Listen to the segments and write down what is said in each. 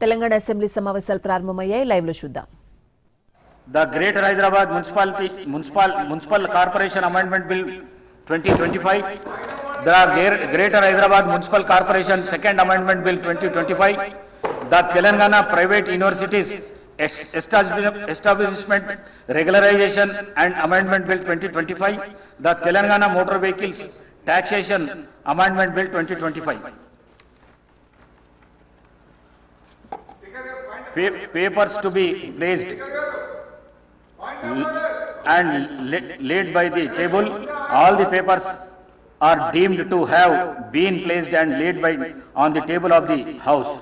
Telangana assembly సమావేశాలు ప్రారంభమయ్యాయి. Live లో చూద్దాం. The Greater Hyderabad Municipal Corporation Amendment Bill 2025. The Greater Hyderabad Municipal Corporation Second Amendment Bill 2025. The Telangana Private Universities Establishment Regularization and Amendment Bill 2025. The Telangana Motor Vehicles Taxation Amendment Bill 2025. Papers to be placed and laid by the table. All the papers are deemed to have been placed and laid by on the table of the house.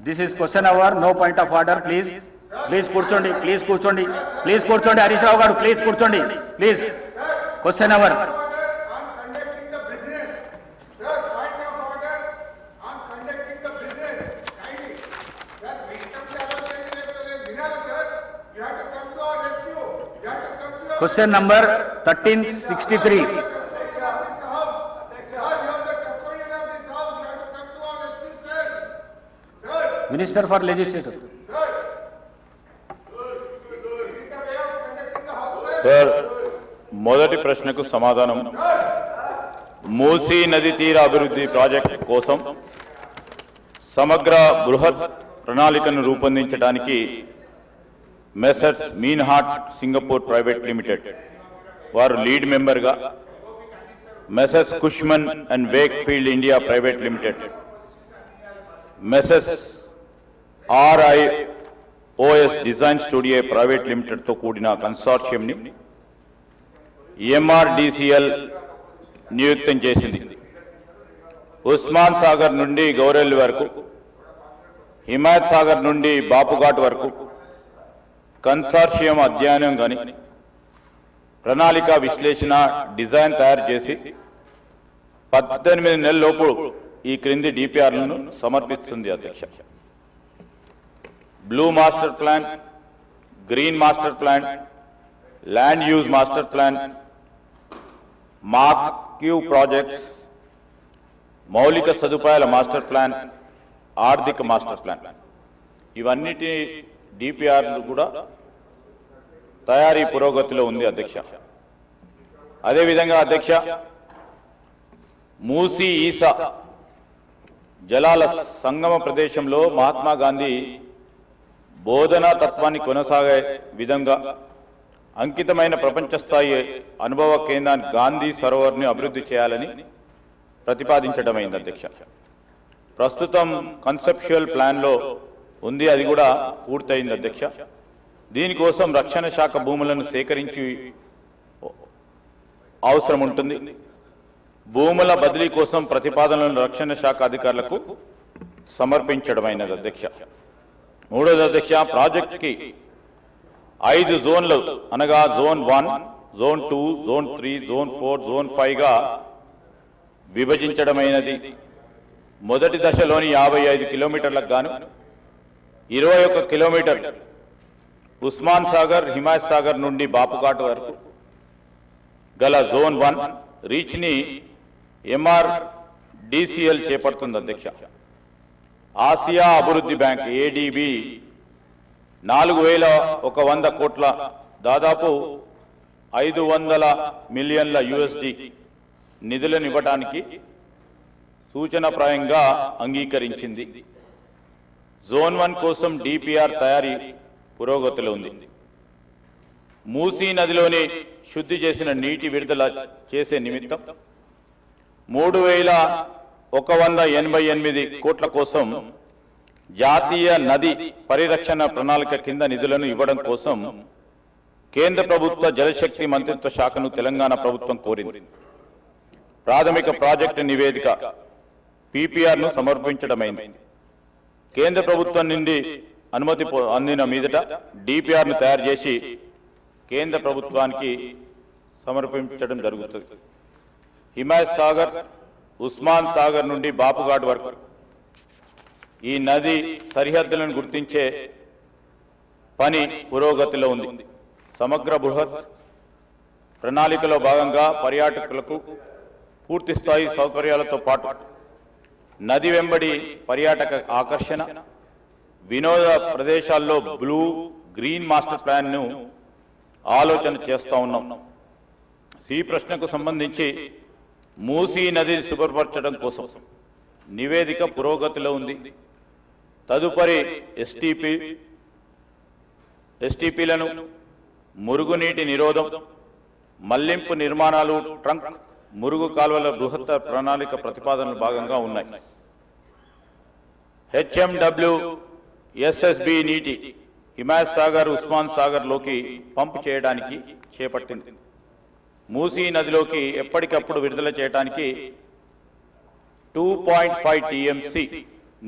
This is question hour, no point of order, please. Please కూర్చోండి, please కూర్చోండి, please కూర్చోండి. Harish Rao garu please కూర్చోండి, please. Question hour. Question number 1363. Minister for Legislature. Sir, మొదటి ప్రశ్నకు సమాధానం. మూసీ నది తీర అభివృద్ధి ప్రాజెక్ట్ కోసం సమగ్ర బృహత్ ప్రణాళికను రూపొందించడానికి messrs Meinhardt Singapore private limited వారు లీడ్ మెంబర్గా, messrs Cushman and Wakefield India private limited, messrs RIOS design studio private లిమిటెడ్తో కూడిన కన్సార్షియంని ఎంఆర్డిసిఎల్ నియుక్తం చేసింది. ఉస్మాన్ సాగర్ నుండి గౌరెల్లి వరకు, హిమాయత్ సాగర్ నుండి బాపుఘాట్ వరకు కన్సార్షియం అధ్యయనం కానీ ప్రణాళిక విశ్లేషణ డిజైన్ తయారు చేసి 18 నెలలలోపు ఈ క్రింది డిపిఆర్లను సమర్పిస్తుంది అధ్యక్ష. Blue master plan, green master plan, land use master plan, marquee projects, మౌలిక సదుపాయాల మాస్టర్ ప్లాన్, ఆర్థిక మాస్టర్ ప్లాన్, ఇవన్నిటి డిపిఆర్లు కూడా తయారీ పురోగతిలో ఉంది అధ్యక్ష. అదేవిధంగా అధ్యక్ష, మూసీ ఈసా జలాల సంగమ ప్రదేశంలో మహాత్మా గాంధీ బోధనా తత్వాన్ని కొనసాగే విధంగా అంకితమైన ప్రపంచ స్థాయి అనుభవ కేంద్రాన్ని గాంధీ సరోవర్ని అభివృద్ధి చేయాలని ప్రతిపాదించడమైంది అధ్యక్ష. ప్రస్తుతం కన్సెప్చువల్ ప్లాన్లో ఉంది, అది కూడా పూర్తయింది అధ్యక్ష. దీనికోసం రక్షణ శాఖ భూములను సేకరించి అవసరం ఉంటుంది. భూముల బదిలీ కోసం ప్రతిపాదనలను రక్షణ శాఖ అధికారులకు సమర్పించడమైనది అధ్యక్ష. మూడోది అధ్యక్ష, ప్రాజెక్ట్కి 5 జోన్లు అనగా zone 1, zone 2, zone 3, zone 4, zone 5గా విభజించడమైనది. మొదటి దశలోని 55 కిలోమీటర్లకు గాను 21 కిలోమీటర్ ఉస్మాన్ సాగర్, హిమాయత్ సాగర్ నుండి బాపుఘాట్ వరకు గల జోన్ 1 రీచ్ని ఎంఆర్డిసిఎల్ చేపడుతుంది అధ్యక్ష. ఆసియా అభివృద్ధి బ్యాంక్ ఏడిబి 4100 కోట్ల దాదాపు 500 మిలియన్ల యుఎస్డి నిధులను ఇవ్వడానికి సూచనప్రాయంగా అంగీకరించింది. జోన్ 1 కోసం డిపిఆర్ తయారీ పురోగతిలో ఉంది. మూసీ నదిలోని శుద్ధి చేసిన నీటి విడుదల చేసే నిమిత్తం 3188 కోట్ల కోసం జాతీయ నది పరిరక్షణ ప్రణాళిక కింద నిధులను ఇవ్వడం కోసం కేంద్ర ప్రభుత్వ జలశక్తి మంత్రిత్వ శాఖను తెలంగాణ ప్రభుత్వం కోరింది. ప్రాథమిక ప్రాజెక్టు నివేదిక పిపిఆర్ను సమర్పించడమైంది. కేంద్ర ప్రభుత్వం నుండి అనుమతి అందిన మీదట డిపిఆర్ను తయారు చేసి కేంద్ర ప్రభుత్వానికి సమర్పించడం జరుగుతుంది. హిమాయత్ సాగర్, ఉస్మాన్ సాగర్ నుండి బాపుఘాట్ వరకు ఈ నది సరిహద్దులను గుర్తించే పని పురోగతిలో ఉంది. సమగ్ర బృహత్ ప్రణాళికలో భాగంగా పర్యాటకులకు పూర్తి స్థాయి సౌకర్యాలతో పాటు నది వెంబడి పర్యాటక ఆకర్షణ, వినోద ప్రదేశాల్లో బ్లూ గ్రీన్ మాస్టర్ ప్లాన్ను ఆలోచన చేస్తూ ఉన్నాం. ఈ ప్రశ్నకు సంబంధించి మూసీ నదిని శుభ్రపరచడం కోసం నివేదిక పురోగతిలో ఉంది. తదుపరి ఎస్టీపీలను, మురుగునీటి నిరోధం, మళ్లింపు నిర్మాణాలు, ట్రంక్ మురుగు కాలువల బృహత్తర ప్రణాళిక ప్రతిపాదనలు భాగంగా ఉన్నాయి. హెచ్ఎండబ్ల్యూ ఎస్ఎస్బి నీటి హిమాయత్ సాగర్, ఉస్మాన్ సాగర్ లోకి పంప్ చేయడానికి చేపట్టింది. మూసీ నదిలోకి ఎప్పటికప్పుడు విడుదల చేయడానికి 2.5 టీఎంసీ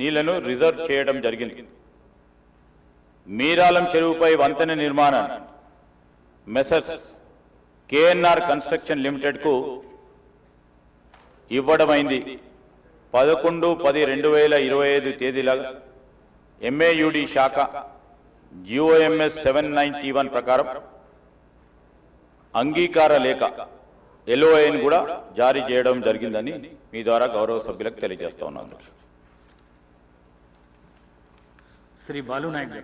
నీళ్లను రిజర్వ్ చేయడం జరిగింది. మీరాలం చెరువుపై వంతెన నిర్మాణాన్ని మెసర్స్ కేఎన్ఆర్ కన్స్ట్రక్షన్ లిమిటెడ్కు ఇవ్వడమైంది. 11/10/2025 తేదీల ఎంఏయుడి శాఖ GOMS 791 ప్రకారం అంగీకార లేఖ LOAని కూడా జారీ చేయడం జరిగిందని మీ ద్వారా గౌరవ సభ్యులకు తెలియజేస్తా ఉన్నాను. Sri Balu Naik.